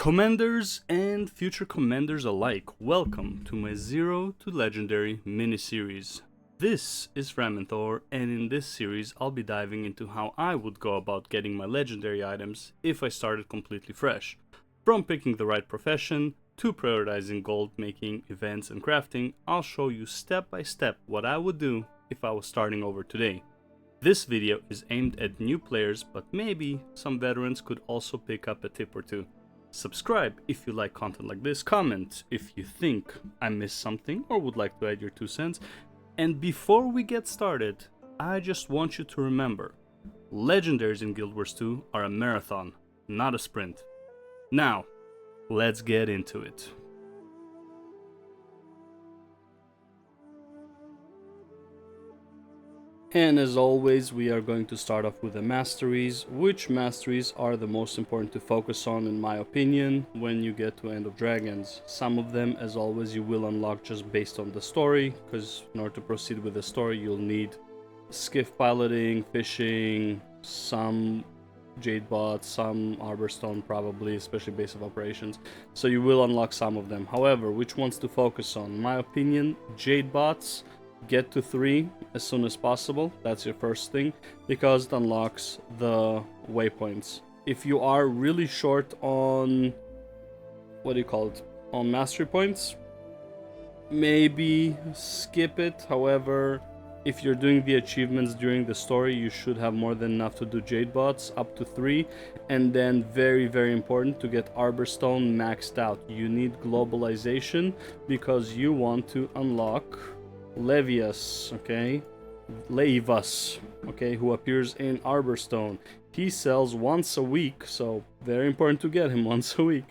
Commanders and future commanders alike, welcome to my Zero to Legendary mini-series. This is Framenthor, and in this series I'll be diving into how I would go about getting my legendary items if I started completely fresh. From picking the right profession, to prioritizing gold making, events and crafting, I'll show you step by step what I would do if I was starting over today. This video is aimed at new players, but maybe some veterans could also pick up a tip or two. Subscribe if you like content like this, comment if you think I missed something or would like to add your 2 cents. And before we get started, I just want you to remember, legendaries in Guild Wars 2 are a marathon, not a sprint. Now, let's get into it. And as always, we are going to start off with the Masteries. Which Masteries are the most important to focus on, in my opinion, when you get to End of Dragons? Some of them, as always, you will unlock just based on the story, because in order to proceed with the story, you'll need skiff piloting, fishing, some Jade bots, some Arborstone probably, especially base of operations. So you will unlock some of them. However, which ones to focus on? In my opinion, Jade bots. Get to 3 as soon as possible. That's your first thing, because it unlocks the waypoints. If you are really short on, what do you call it, on mastery points, maybe skip it. However, if you're doing the achievements during the story, you should have more than enough to do Jade bots, up to 3. And then very important to get Arborstone maxed out. You need globalization because you want to unlock Levius, okay? Leivas, okay, who appears in Arborstone. He sells once a week, so very important to get him once a week.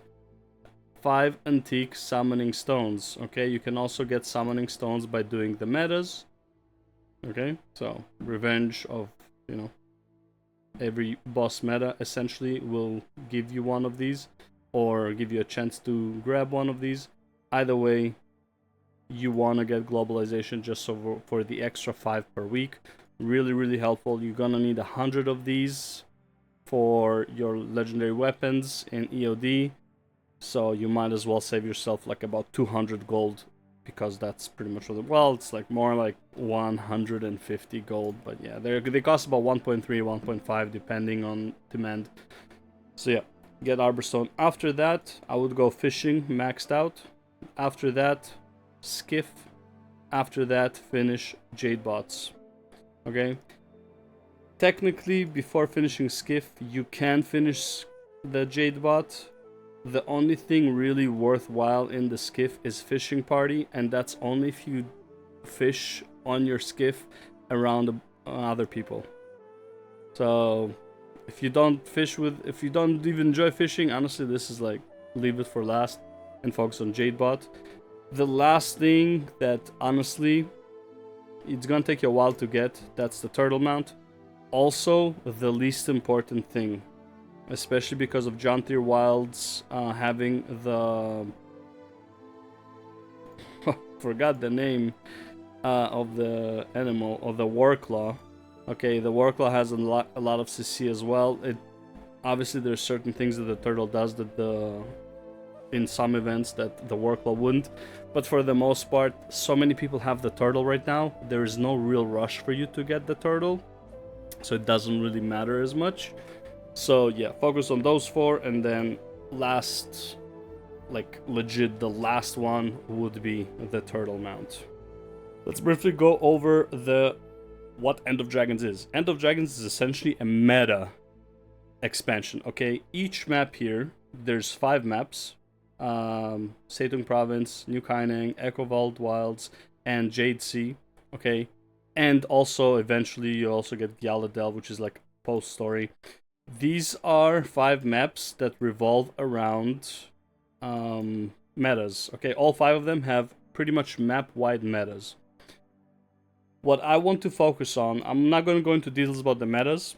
5 antique summoning stones, okay? You can also get summoning stones by doing the metas, okay? So, revenge of, every boss meta essentially will give you one of these, or give you a chance to grab one of these. Either way, you want to get globalization just so for the extra 5 per week. Really helpful. You're gonna need 100 of these for your legendary weapons in EoD, so you might as well save yourself like about 200 gold, because that's pretty much what it's like more like 150 gold, but yeah, they cost about 1.3 1.5 depending on demand. So yeah, get Arborstone. After that, I would go fishing maxed out. After that, skiff. After that, finish Jade bots. Okay, technically before finishing skiff you can finish the Jade bot. The only thing really worthwhile in the skiff is fishing party, and that's only if you fish on your skiff around other people. So if you don't even enjoy fishing, honestly, this is like, leave it for last and focus on Jade bot. The last thing that, honestly, it's gonna take you a while to get, that's the turtle mount. Also, the least important thing, especially because of John Tier Wilds having the... forgot the name of the animal, of the Warclaw. Okay, the Warclaw has a lot of CC as well. Obviously, there's certain things that the turtle does that in some events that the Warclaw wouldn't, but for the most part, so many people have the turtle right now, there is no real rush for you to get the turtle, so it doesn't really matter as much. So yeah, focus on those 4, and then last, like legit the last one would be the turtle mount. Let's briefly go over what End of Dragons is. End of Dragons is essentially a meta expansion, okay? Each map here, there's 5 maps. Seitung Province, New Kaineng, Echo Vault Wilds, and Jade Sea, okay? And also, eventually, you also get Gyaladel, which is like post-story. These are 5 maps that revolve around metas, okay? All 5 of them have pretty much map-wide metas. What I want to focus on, I'm not going to go into details about the metas.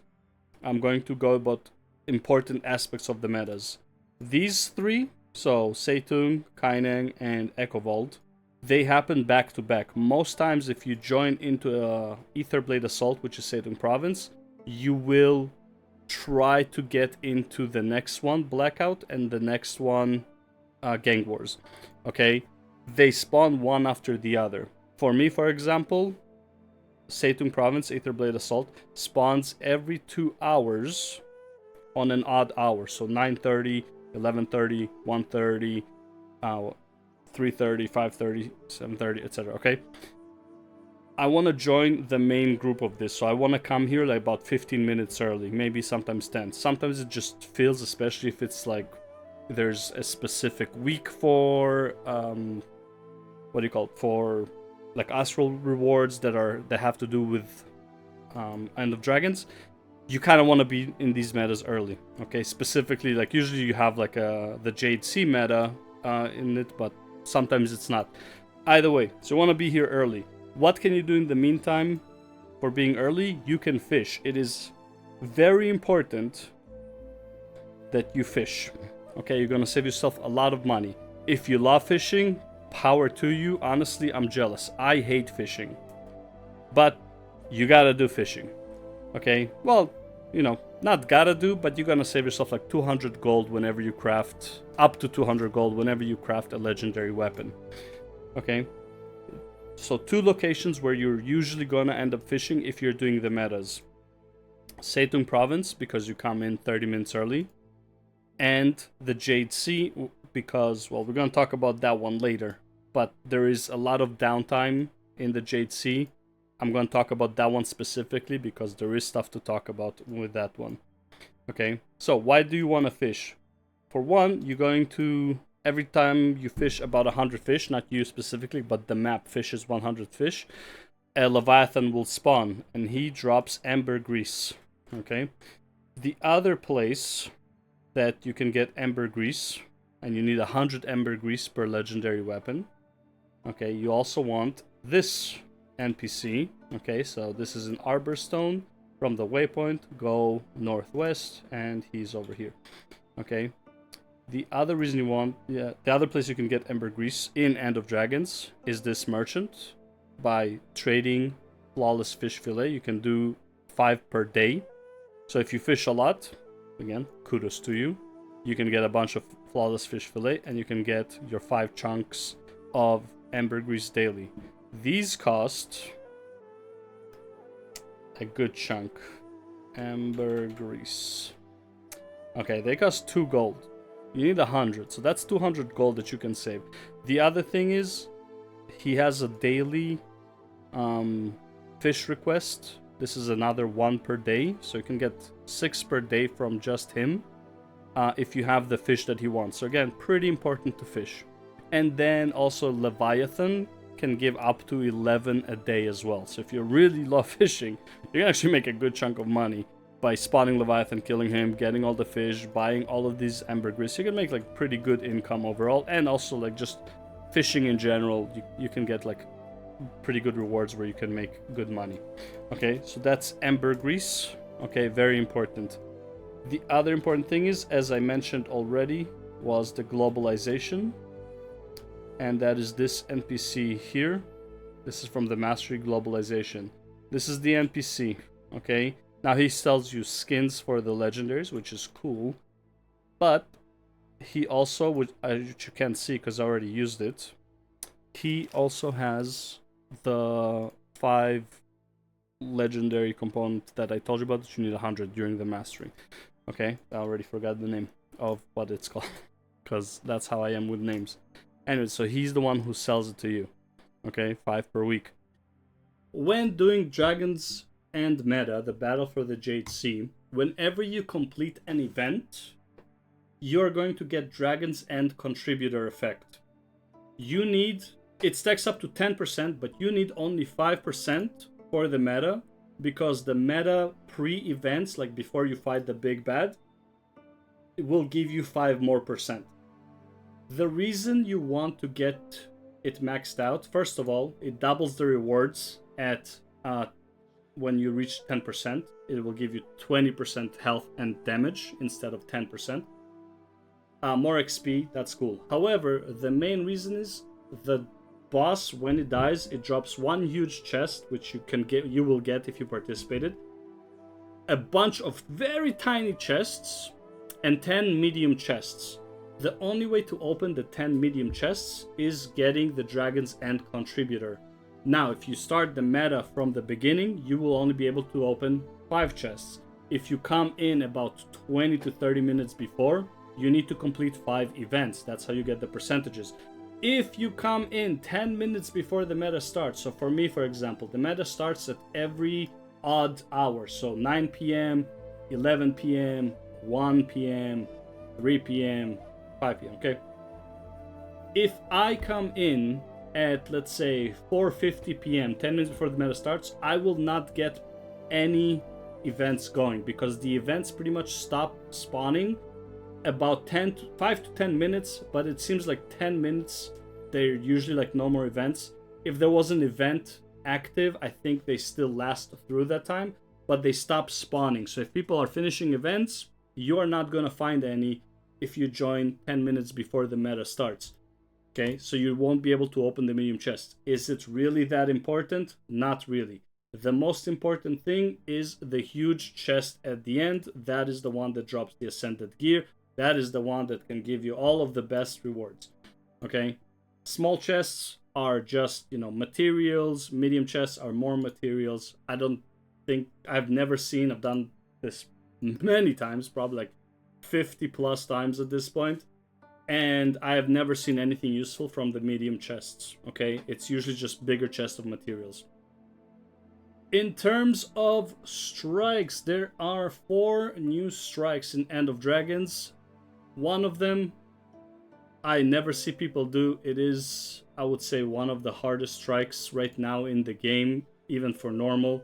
I'm going to go about important aspects of the metas. These 3... so Seitung, Kaineng, and Echo Vault, they happen back to back. Most times if you join into a Aetherblade Assault, which is Seitung Province, you will try to get into the next one, Blackout, and the next one, Gang Wars. Okay? They spawn one after the other. For me, for example, Seitung Province, Aetherblade Assault, spawns every 2 hours on an odd hour. So 9:30, 11:30, 1:30, 3:30, 5:30, 7:30, etc. Okay? I want to join the main group of this, so I want to come here like about 15 minutes early, maybe sometimes 10. Sometimes it just feels, especially if it's like there's a specific week for what do you call it, for like astral rewards that have to do with End of Dragons. You kind of want to be in these metas early, okay? Specifically, like usually you have like the Jade C meta in it, but sometimes it's not. Either way, so you want to be here early. What can you do in the meantime for being early? You can fish. It is very important that you fish. Okay, you're gonna save yourself a lot of money. If you love fishing, power to you. Honestly, I'm jealous. I hate fishing. But you gotta do fishing. Okay, well, you know, not gotta do, but you're gonna save yourself like 200 gold whenever you craft, up to 200 gold whenever you craft a legendary weapon. Okay? So 2 locations where you're usually gonna end up fishing if you're doing the metas. Seitung Province, because you come in 30 minutes early. And the Jade Sea, because, well, we're gonna talk about that one later. But there is a lot of downtime in the Jade Sea. I'm gonna talk about that one specifically because there is stuff to talk about with that one. Okay, so why do you wanna fish? For one, you're going to... Every time you fish about 100 fish, not you specifically, but the map fishes 100 fish, a Leviathan will spawn, and he drops ambergris. Okay? The other place that you can get ambergris, and you need 100 ambergris per legendary weapon. Okay, you also want this NPC. Okay, so this is an Arborstone. From the waypoint, go northwest, and he's over here. Okay? The other reason you want, the other place you can get ambergris in End of Dragons is this merchant. By trading flawless fish fillet, you can do 5 per day. So if you fish a lot, again, kudos to you. You can get a bunch of flawless fish fillet, and you can get your 5 chunks of ambergris daily. These cost a good chunk. Ambergris. Okay, they cost 2 gold. You need 100, so that's 200 gold that you can save. The other thing is, he has a daily fish request. This is another 1 per day, so you can get 6 per day from just him if you have the fish that he wants. So again, pretty important to fish. And then also Leviathan can give up to 11 a day as well. So if you really love fishing, you can actually make a good chunk of money by spawning Leviathan, killing him, getting all the fish, buying all of these ambergris. You can make like pretty good income overall, and also like just fishing in general, you can get like pretty good rewards where you can make good money. Okay, so that's ambergris. Okay, very important. The other important thing is, as I mentioned already, was the globalization, and that is this NPC here. This is from the Mastery globalization. This is the NPC. Okay. Now he sells you skins for the legendaries, which is cool, but he also, which you can't see because I already used it, he also has the 5 legendary component that I told you about that you need 100 during the mastery. Okay, I already forgot the name of what it's called because that's how I am with names. Anyway, so he's the one who sells it to you. Okay, 5 per week. When doing Dragons and Meta, the Battle for the Jade Sea, whenever you complete an event, you're going to get Dragons End Contributor effect. You need, it stacks up to 10%, but you need only 5% for the meta, because the meta pre-events, like before you fight the big bad, it will give you 5% more. The reason you want to get it maxed out, first of all, it doubles the rewards at when you reach 10%, it will give you 20% health and damage instead of 10%. More XP, that's cool. However, the main reason is the boss, when it dies, it drops 1 huge chest, which you will get if you participated. a bunch of very tiny chests and 10 medium chests. The only way to open the 10 medium chests is getting the Dragon's End contributor. Now, if you start the meta from the beginning, you will only be able to open 5 chests. If you come in about 20 to 30 minutes before, you need to complete 5 events. That's how you get the percentages. If you come in 10 minutes before the meta starts, so for me, for example, the meta starts at every odd hour. So 9 p.m., 11 p.m., 1 p.m., 3 p.m., 5 p.m., okay? If I come in at, let's say, 4:50 p.m., 10 minutes before the meta starts, I will not get any events going because the events pretty much stop spawning about 5 to 10 minutes, but it seems like 10 minutes, they're usually like no more events. If there was an event active, I think they still last through that time, but they stop spawning. So if people are finishing events, you are not going to find any if you join 10 minutes before the meta starts. Okay, so you won't be able to open the medium chest. Is it really that important? Not really. The most important thing is the huge chest at the end. That is the one that drops the Ascended Gear. That is the one that can give you all of the best rewards. Okay, small chests are just, materials. Medium chests are more materials. I've never seen, I've done this many times, probably like 50 plus times at this point, and I have never seen anything useful from the medium chests. Okay, it's usually just bigger chests of materials. In terms of strikes, there are 4 new strikes in End of Dragons. One of them I never see people do. It is, I would say, one of the hardest strikes right now in the game, even for normal.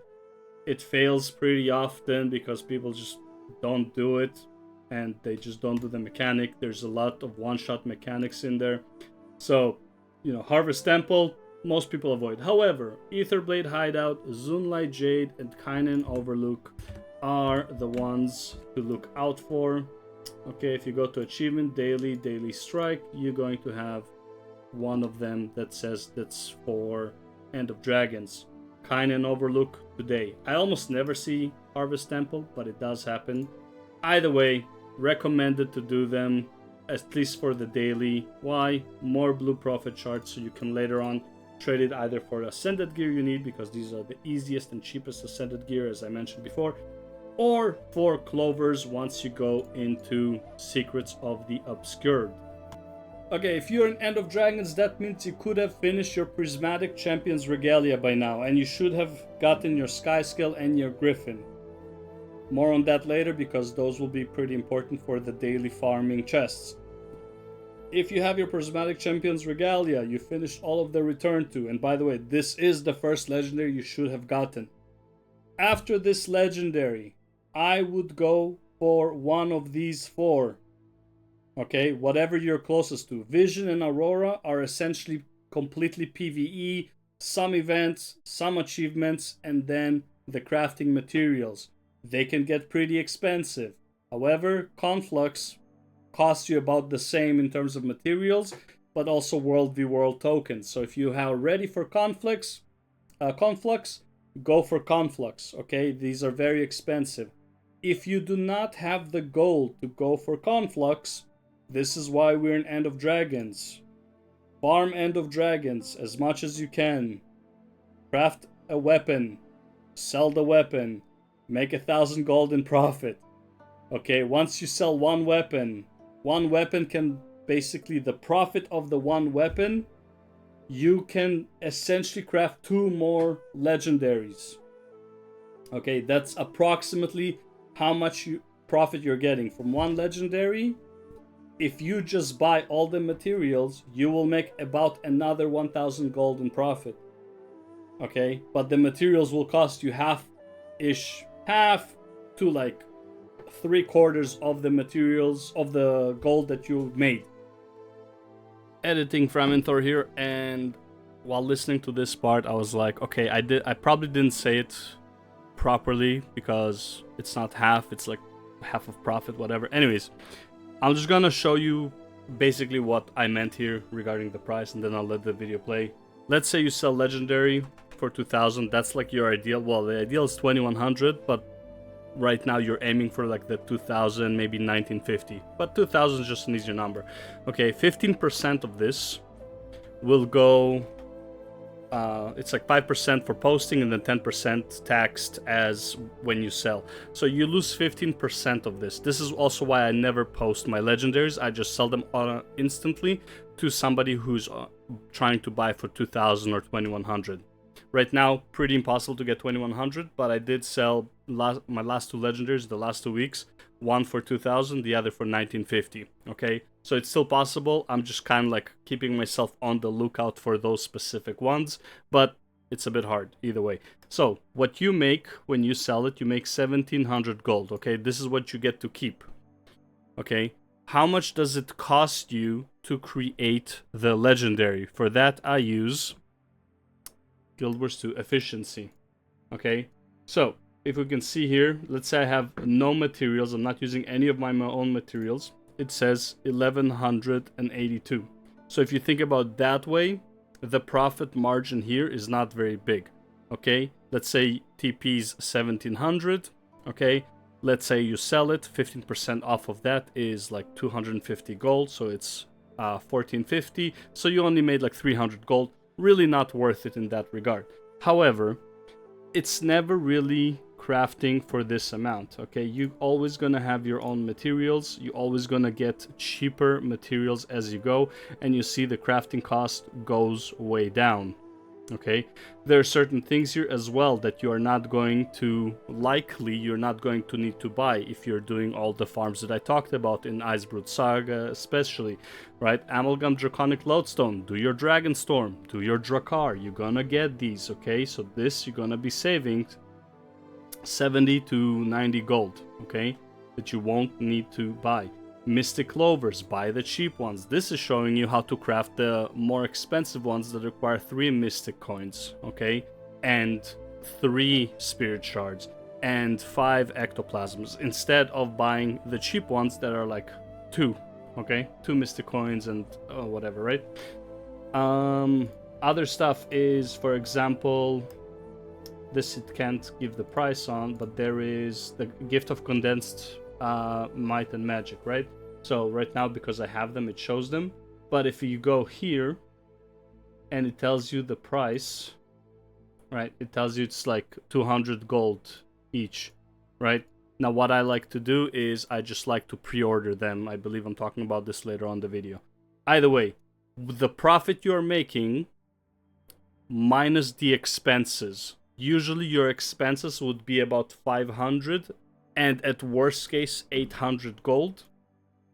It fails pretty often because people just don't do it and they just don't do the mechanic. There's a lot of one-shot mechanics in there. So, Harvest Temple, most people avoid. However, Aetherblade Hideout, Zunlight Jade, and Kynan Overlook are the ones to look out for. Okay, if you go to Achievement, Daily Strike, you're going to have one of them that says that's for End of Dragons. Kynan Overlook today. I almost never see Harvest Temple, but it does happen. Either way, recommended to do them, at least for the daily. Why? More blue profit charts, so you can later on trade it either for Ascended Gear you need, because these are the easiest and cheapest Ascended Gear, as I mentioned before, or for clovers once you go into Secrets of the Obscured. Okay, if you're in End of Dragons, that means you could have finished your Prismatic Champion's Regalia by now, and you should have gotten your Sky Scale and your Griffin. More on that later, because those will be pretty important for the daily farming chests. If you have your Prismatic Champion's Regalia, you finished all of the Return to, and by the way, this is the first legendary you should have gotten. After this legendary, I would go for one of these 4. Okay, whatever you're closest to. Vision and Aurora are essentially completely PvE, some events, some achievements, and then the crafting materials. They can get pretty expensive. However, Conflux costs you about the same in terms of materials, but also World v World tokens. So if you are ready for Conflux, go for Conflux. Okay, these are very expensive. If you do not have the gold to go for Conflux, this is why we're in End of Dragons. Farm End of Dragons as much as you can. Craft a weapon. Sell the weapon. Make 1,000 gold in profit. Okay, once you sell one weapon can basically, the profit of the one weapon, you can essentially craft 2 more legendaries. Okay, that's approximately how much profit you're getting from one legendary. If you just buy all the materials, you will make about another 1,000 gold in profit. Okay, but the materials will cost you half to like 3/4 of the materials of the gold that you made. Editing Framinthor here, and while listening to this part, I was like, okay, I probably didn't say it properly because it's not half, it's like half of profit, whatever. Anyways, I'm just gonna show you basically what I meant here regarding the price, and then I'll let the video play. Let's say you sell legendary for 2,000. That's like your ideal. Well, the ideal is 2,100, but right now you're aiming for like the 2000, maybe 1950, but 2000 is just an easier number. Okay, 15% of this will go, it's like 5% for posting and then 10% taxed as when you sell. So you lose 15% of this. This is also why I never post my legendaries. I just sell them instantly to somebody who's trying to buy for 2000 or 2100. Right now, pretty impossible to get 2100, but I did sell my last two legendaries the last 2 weeks. One for 2000, the other for 1950. Okay, so it's still possible. I'm just kind of like keeping myself on the lookout for those specific ones, but it's a bit hard either way. So what you make when you sell it, you make 1700 gold. Okay, this is what you get to keep. Okay, how much does it cost you to create the legendary? For that, I use Guild Wars 2 efficiency. Okay, so if we can see here, let's say I have no materials, I'm not using any of my own materials, it says 1182. So if you think about that way, the profit margin here is not very big. Okay, let's say TP's 1700. Okay, let's say you sell it, 15% off of that is like 250 gold, so it's 1450. So you only made like 300 gold. Really not worth it in that regard. However, it's never really crafting for this amount. Okay, you always gonna have your own materials, you always gonna get cheaper materials as you go, and you see the crafting cost goes way down. Okay, there are certain things here as well that you are not going to, likely you're not going to need to buy if you're doing all the farms that I talked about in Icebrood Saga especially, right? Amalgam Draconic Lodestone, do your Dragon Storm, do your Drakkar, you're gonna get these. Okay, so this you're gonna be saving 70 to 90 gold, okay, that you won't need to buy. Mystic Clovers, buy the cheap ones. This is showing you how to craft the more expensive ones that require 3 Mystic Coins, okay, and 3 Spirit Shards, and 5 Ectoplasms, instead of buying the cheap ones that are like 2, okay, 2 Mystic Coins and whatever, right? Other stuff is, for example, this it can't give the price on, but there is the Gift of Condensed Might and Magic, right? So right now, because I have them, it shows them. But if you go here and it tells you the price, right? It tells you it's like 200 gold each, right? Now what I like to do is I just like to pre-order them. I believe I'm talking about this later on the video. Either way, the profit you're making minus the expenses. Usually your expenses would be about 500 and at worst case 800 gold.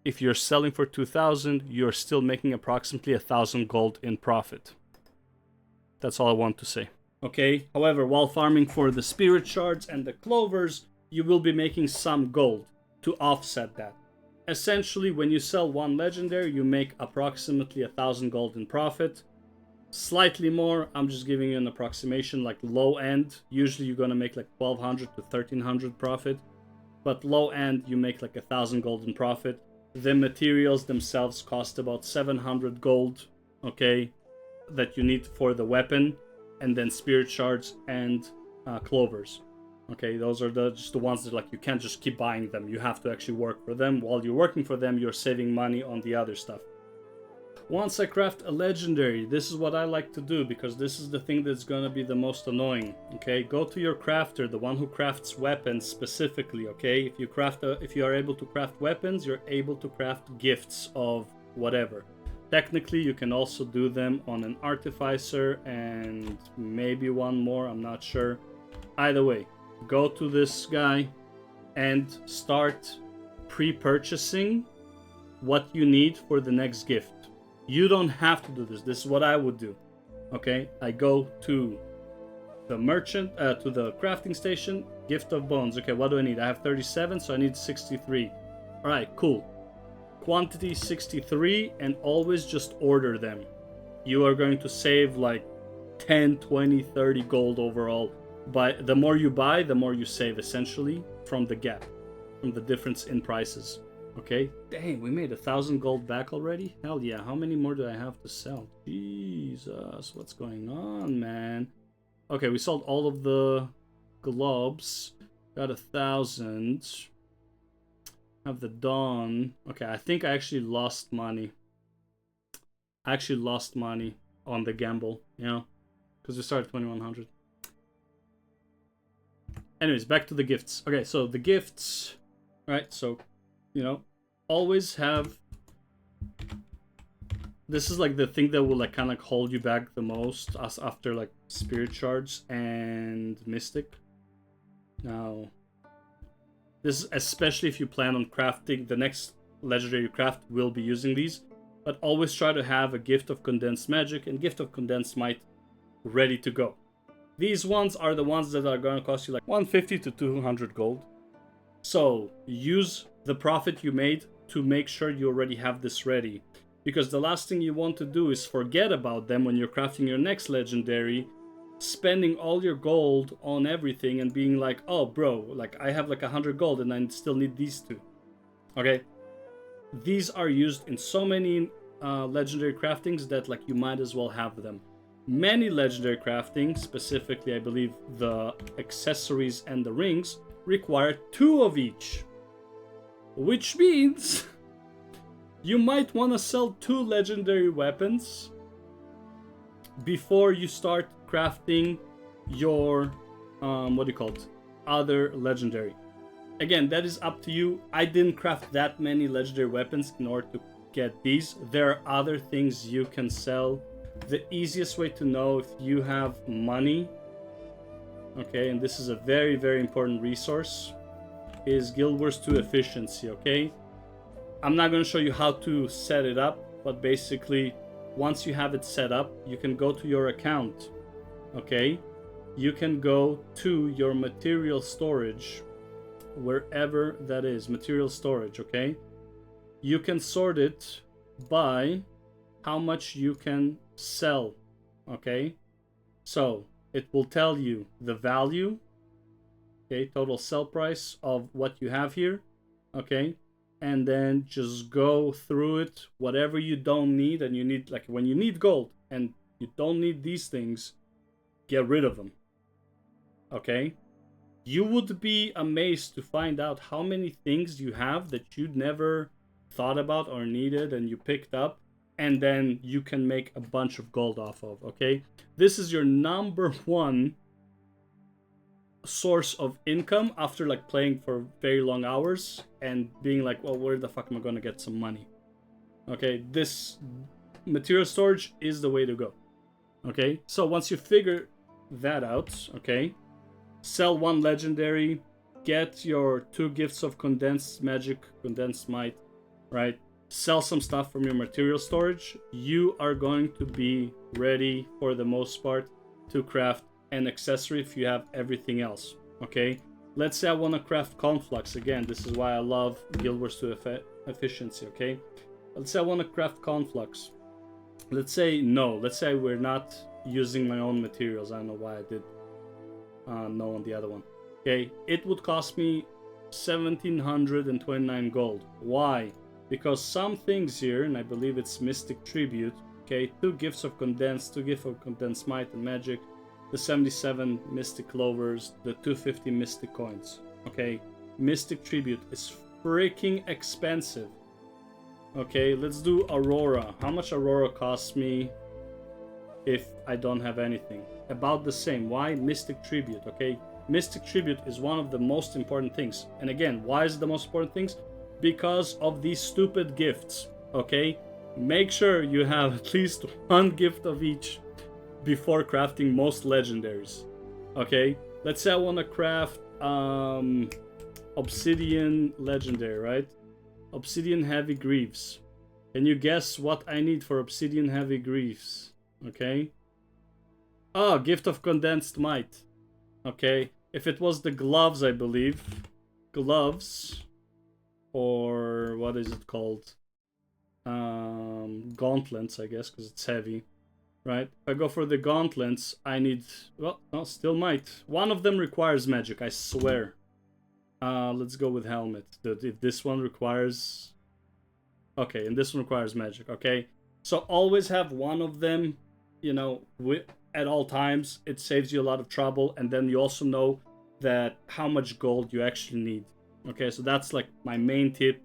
If you're selling for 2000, you're still making approximately 1000 gold in profit. That's all I want to say. Okay, however, while farming for the Spirit Shards and the Clovers, you will be making some gold to offset that. Essentially, when you sell one legendary, you make approximately 1000 gold in profit. Slightly more, I'm just giving you an approximation, like low end. Usually you're gonna make like 1200 to 1300 profit, but low end you make like 1000 gold in profit. The materials themselves cost about 700 gold, okay, that you need for the weapon, and then Spirit Shards and Clovers. Okay, those are just the ones that like you can't just keep buying them. You have to actually work for them. While you're working for them, you're saving money on the other stuff. Once I craft a legendary, this is what I like to do, because this is the thing that's gonna be the most annoying. Okay, go to your crafter, the one who crafts weapons specifically. Okay, if you are able to craft weapons, you're able to craft gifts of whatever. Technically, you can also do them on an artificer and maybe one more, I'm not sure. Either way, go to this guy and start pre-purchasing what you need for the next gift. You don't have to do this. This is what I would do. Okay, I go to the merchant, to the crafting station, Gift of Bones. Okay, what do I need? I have 37, so I need 63. All right, cool. Quantity 63, and always just order them. You are going to save like 10, 20, 30 gold overall. But the more you buy, the more you save, essentially, from the gap, from the difference in prices. Okay, dang, we made 1000 gold back already? Hell yeah, how many more do I have to sell? Jesus, what's going on, man? Okay, we sold all of the globes. Got 1,000. Have the Dawn. Okay, I think I actually lost money. I actually lost money on the gamble, you know, because we started 2,100. Anyways, back to the gifts. Okay, so the gifts, right? So, you know, always have. This is like the thing that will like kind of hold you back the most, as after like Spirit Shards and Mystic. Now, this is especially if you plan on crafting the next legendary you craft will be using these, but always try to have a Gift of Condensed Magic and Gift of Condensed Might ready to go. These ones are the ones that are going to cost you like 150 to 200 gold. So use the profit you made to make sure you already have this ready. Because the last thing you want to do is forget about them when you're crafting your next legendary, spending all your gold on everything and being like, oh bro, like I have like 100 gold and I still need these two. Okay? These are used in so many legendary craftings that like you might as well have them. Many legendary crafting, specifically I believe the accessories and the rings, require 2 of each. Which means you might want to sell 2 legendary weapons before you start crafting your, what do you call it, other legendary. Again, that is up to you. I didn't craft that many legendary weapons in order to get these. There are other things you can sell. The easiest way to know if you have money, okay, and this is a very, very important resource, is Guild Wars 2 efficiency, okay? I'm not going to show you how to set it up, but basically, once you have it set up, you can go to your account, okay? You can go to your material storage, wherever that is, material storage, okay? You can sort it by how much you can sell, okay? So it will tell you the value, okay, total sell price of what you have here, okay? And then just go through it, whatever you don't need and you need, like when you need gold and you don't need these things, get rid of them, okay? You would be amazed to find out how many things you have that you'd never thought about or needed and you picked up, and then you can make a bunch of gold off of, okay? This is your number 1 source of income after like playing for very long hours and being like, well, where the fuck am I gonna get some money? Okay, this material storage is the way to go. Okay, so once you figure that out, okay, sell 1 legendary, get your 2 gifts of condensed magic, condensed might, right? Sell some stuff from your material storage. You are going to be ready for the most part to craft an accessory if you have everything else, okay? Let's say I want to craft Conflux. Again, this is why I love Guild Wars 2 efficiency, okay? Let's say I want to craft Conflux. Let's say we're not using my own materials. I don't know why I did no on the other one. Okay, it would cost me 1,729 gold. Why? Because some things here, and I believe it's Mystic Tribute, okay, 2 gifts of condensed, 2 gifts of condensed might and magic, the 77 Mystic Clovers, the 250 Mystic Coins, okay? Mystic Tribute is freaking expensive. Okay, let's do Aurora. How much Aurora costs me if I don't have anything? About the same. Why? Mystic Tribute, okay? Mystic Tribute is one of the most important things. And again, why is it the most important things? Because of these stupid gifts, okay? Make sure you have at least 1 gift of each before crafting most legendaries, okay? Let's say I want to craft Obsidian Legendary, right? Obsidian Heavy Greaves. Can you guess what I need for Obsidian Heavy Greaves? Okay. Oh, Gift of Condensed Might. Okay. If it was the gloves, I believe. Gloves. Or what is it called? Gauntlets, I guess, because it's heavy. Right? If I go for the gauntlets, I need... Well, no, still might. One of them requires magic, I swear. Let's go with helmet. If this one requires... Okay, and this one requires magic, okay? So always have one of them, you know, at all times. It saves you a lot of trouble. And then you also know that how much gold you actually need. Okay, so that's like my main tip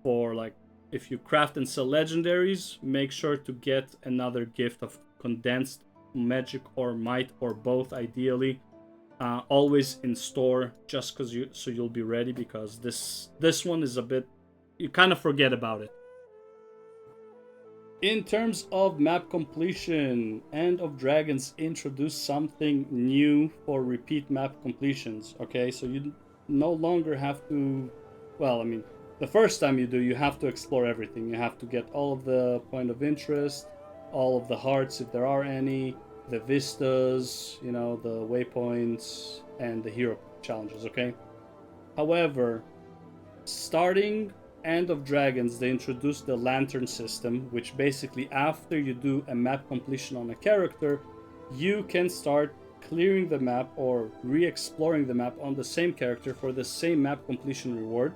for like if you craft and sell legendaries, make sure to get another gift of condensed magic or might or both ideally. Always in store just because you'll be ready, because this one is a bit, you kind of forget about it. In terms of map completion, End of Dragons introduced something new for repeat map completions. Okay, so you no longer have to, well, I mean, the first time you do, you have to explore everything. You have to get all of the point of interest, all of the hearts if there are any, the vistas, you know, the waypoints, and the hero challenges. Okay. However, starting End of Dragons, they introduced the lantern system, which basically, after you do a map completion on a character, you can start clearing the map or re-exploring the map on the same character for the same map completion reward,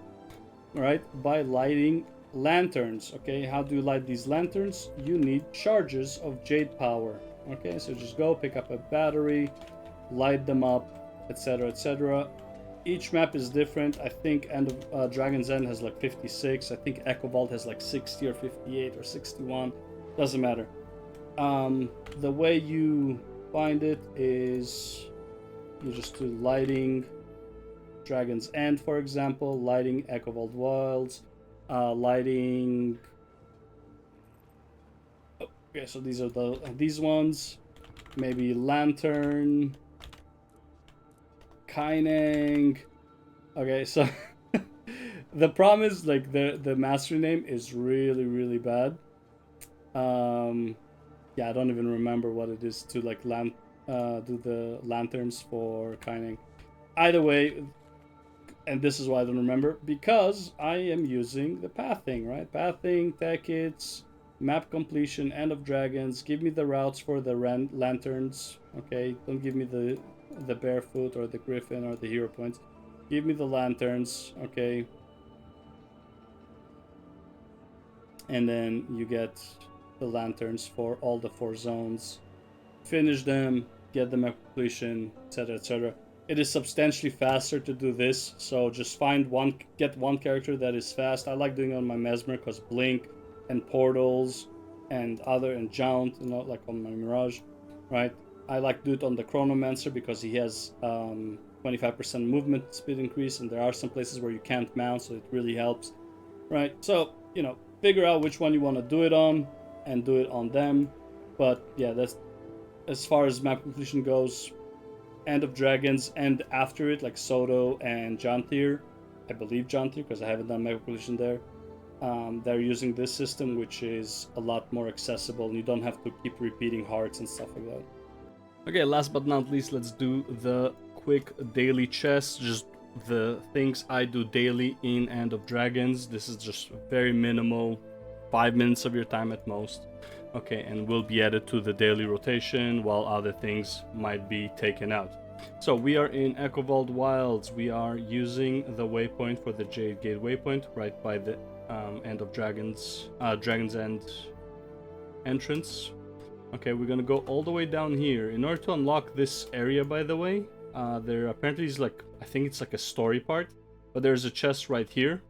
right? By lighting lanterns. Okay, how do you light these lanterns? You need charges of Jade power. Okay, so just go pick up a battery, light them up, etc., etc. Each map is different. I think End of Dragon's End has like 56. I think Echo Vault has like 60 or 58 or 61. Doesn't matter. The way you find it is you just do lighting Dragon's End, for example, lighting Echo Vault Wilds, lighting. Oh, okay, so these are these ones. Maybe Lantern, Kaineng. Okay, so the problem is like the mastery name is really bad. Yeah, I don't even remember what it is to like do the lanterns for Kining. Either way, and this is why I don't remember, because I am using the pathing, right? Pathing, tech hits, map completion, End of Dragons. Give me the routes for the lanterns. Okay, don't give me the barefoot or the griffin or the hero points. Give me the lanterns. Okay, and then you get the lanterns for all the 4 zones. Finish them, get them at completion, etc., etc. It is substantially faster to do this, so just get one character that is fast. I like doing it on my Mesmer because Blink and Portals and Jaunt, you know, like on my Mirage, right? I like to do it on the Chronomancer because he has 25% movement speed increase, and there are some places where you can't mount, so it really helps, right? So, you know, figure out which one you want to do it on and do it on them. But yeah, that's as far as map completion goes. End of Dragons, and after it, like Soto and Jantir, I believe Jantir because I haven't done map completion there. They're using this system, which is a lot more accessible, and you don't have to keep repeating hearts and stuff like that. Okay, last but not least, let's do the quick daily chest. Just the things I do daily in End of Dragons. This is just very minimal, 5 minutes of your time at most. Okay, and will be added to the daily rotation while other things might be taken out. So we are in Echo Vault Wilds. We are using the waypoint for the Jade Gate waypoint right by the End of Dragon's End entrance. Okay, we're gonna go all the way down here. In order to unlock this area, by the way, there apparently is like, I think it's like a story part, but there's a chest right here.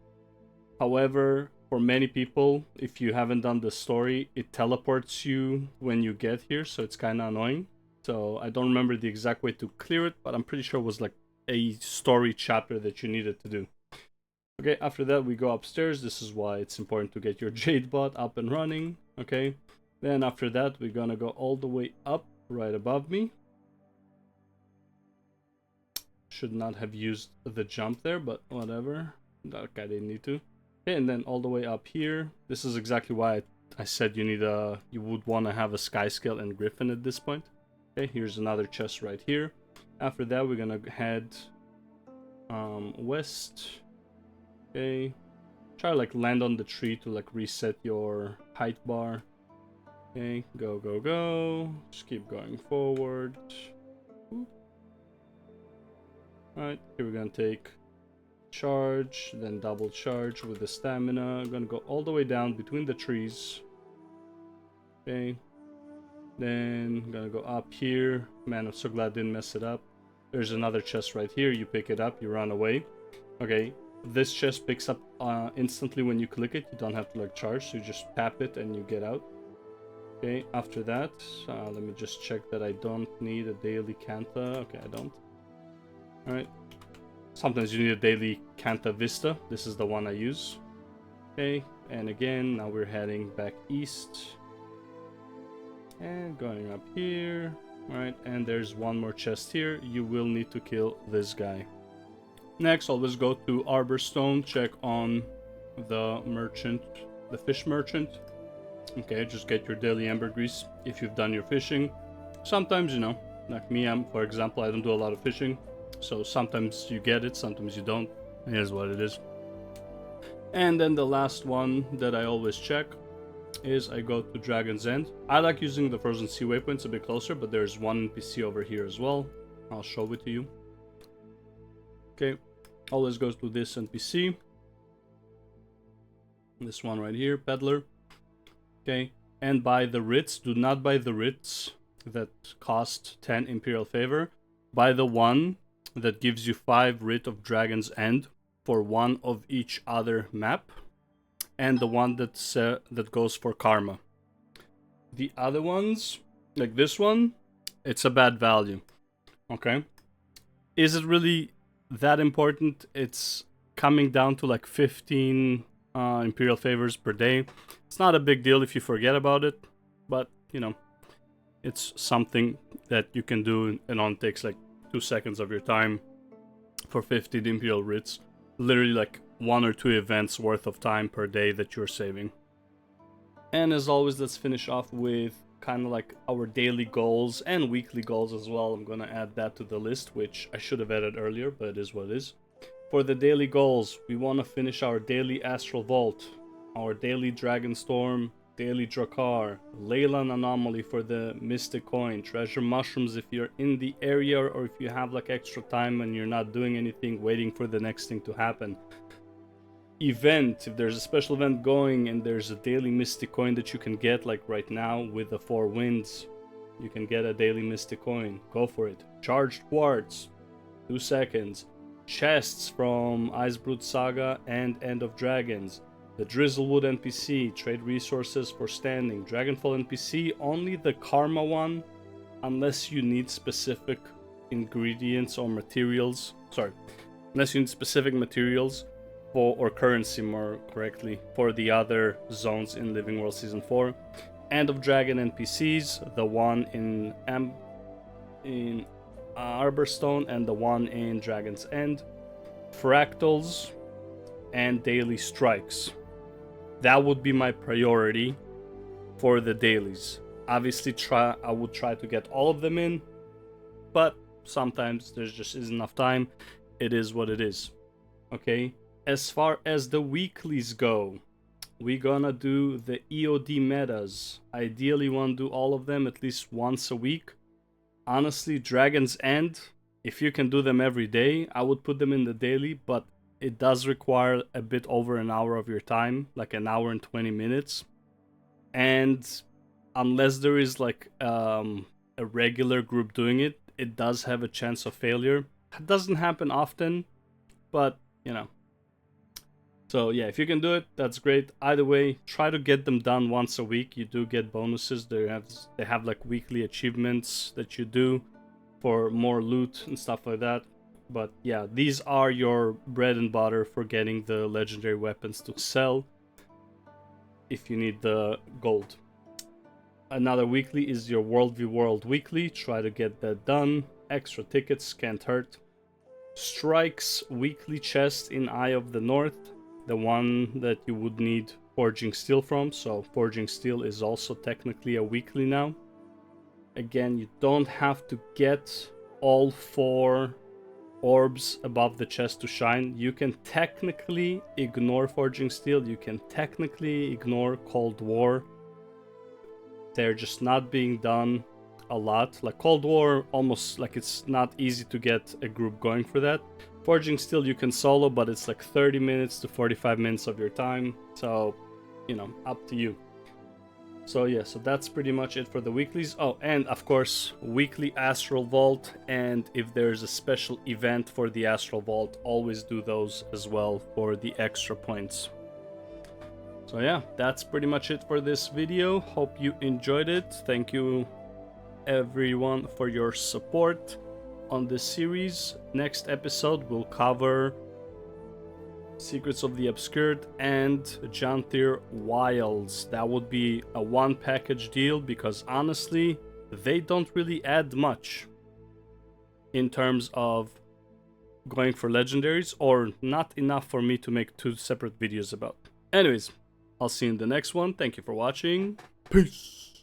However, for many people, if you haven't done the story, it teleports you when you get here, so it's kind of annoying. So I don't remember the exact way to clear it, but I'm pretty sure it was like a story chapter that you needed to do. Okay, after that we go upstairs. This is why it's important to get your Jade bot up and running. Okay, then after that we're gonna go all the way up right above me. Should not have used the jump there, but whatever. Okay, I didn't need to. Okay, and then all the way up here. This is exactly why I said you would want to have a Sky Scale and Griffin at this point. Okay, here's another chest right here. After that, we're gonna head west. Okay, try to like land on the tree to like reset your height bar. Okay, go, go, go. Just keep going forward. Alright, here we're gonna take charge, then double charge with the stamina. I'm gonna go all the way down between the trees. Okay. Then I'm gonna go up here. Man, I'm so glad I didn't mess it up. There's another chest right here. You pick it up, you run away. Okay, this chest picks up instantly when you click it. You don't have to like charge, so you just tap it and you get out. Okay, after that, let me just check that I don't need a daily Canta. Okay, I don't. Alright. Sometimes you need a daily Canta Vista. This is the one I use. Okay, and again, now we're heading back east. And going up here. Alright, and there's one more chest here. You will need to kill this guy. Next, always go to Arborstone, check on the merchant, the fish merchant. Okay, just get your daily ambergris if you've done your fishing. Sometimes, you know, like me, for example, I don't do a lot of fishing. So sometimes you get it, sometimes you don't. Here's what it is. And then the last one that I always check is I go to Dragon's End. I like using the Frozen Sea waypoints a bit closer, but there's one NPC over here as well. I'll show it to you. Okay, always goes to this NPC. This one right here, Peddler. Okay, and buy the writs. Do not buy the writs that cost 10 Imperial Favor. Buy the one that gives you 5 writ of Dragon's End for one of each other map. And the one that goes for Karma. The other ones, like this one, it's a bad value. Okay? Is it really that important? It's coming down to like 15 Imperial Favors per day. It's not a big deal if you forget about it, but, you know, it's something that you can do, and only takes like 2 seconds of your time for 50 Imperial Writs. Literally like 1 or 2 events worth of time per day that you're saving. And as always, let's finish off with kind of like our daily goals and weekly goals as well. I'm gonna add that to the list, which I should have added earlier, but it is what it is. For the daily goals, we want to finish our daily Astral Vault, our daily Dragonstorm, daily Drakkar, Leyland Anomaly for the Mystic Coin, Treasure Mushrooms if you're in the area or if you have like extra time and you're not doing anything, waiting for the next thing to happen. Event, if there's a special event going and there's a daily Mystic Coin that you can get, like right now with the 4 winds, you can get a daily Mystic Coin. Go for it. Charged Quartz, 2 seconds. Chests from Icebrood Saga and End of Dragons. The Drizzlewood NPC, trade resources for standing. Dragonfall NPC, only the Karma one, unless you need specific ingredients or materials. Sorry, unless you need specific materials for, or currency more correctly, for the other zones in Living World Season 4. End of Dragon NPCs, the one in Arborstone and the one in Dragon's End. Fractals and daily strikes. That would be my priority for the dailies. Obviously, I would try to get all of them in, but sometimes there just isn't enough time. It is what it is. Okay? As far as the weeklies go, we're gonna do the EoD metas. Ideally, want to do all of them at least once a week. Honestly, Dragon's End, if you can do them every day, I would put them in the daily, but it does require a bit over an hour of your time, like an hour and 20 minutes. And unless there is like a regular group doing it, it does have a chance of failure. It doesn't happen often, but, you know. So yeah, if you can do it, that's great. Either way, try to get them done once a week. You do get bonuses. They have like weekly achievements that you do for more loot and stuff like that. But yeah, these are your bread and butter for getting the legendary weapons to sell if you need the gold. Another weekly is your World v World weekly. Try to get that done. Extra tickets can't hurt. Strikes weekly chest in Eye of the North, the one that you would need Forging Steel from. So Forging Steel is also technically a weekly now. Again, you don't have to get all 4 orbs above the chest to shine. You can technically ignore Forging Steel. You can technically ignore Cold War. They're just not being done a lot. Like Cold War, almost like it's not easy to get a group going for that. Forging Steel you can solo, but it's like 30 minutes to 45 minutes of your time. So, you know, up to you. So yeah, so that's pretty much it for the weeklies. Oh, and of course, weekly Astral Vault, and if there's a special event for the Astral Vault, always do those as well for the extra points. So yeah, that's pretty much it for this video. Hope you enjoyed it. Thank you everyone for your support on this series. Next episode will cover Secrets of the Obscured and Janthir Wilds. That would be a one package deal because honestly, they don't really add much in terms of going for legendaries, or not enough for me to make two separate videos about. Anyways, I'll see you in the next one. Thank you for watching. Peace!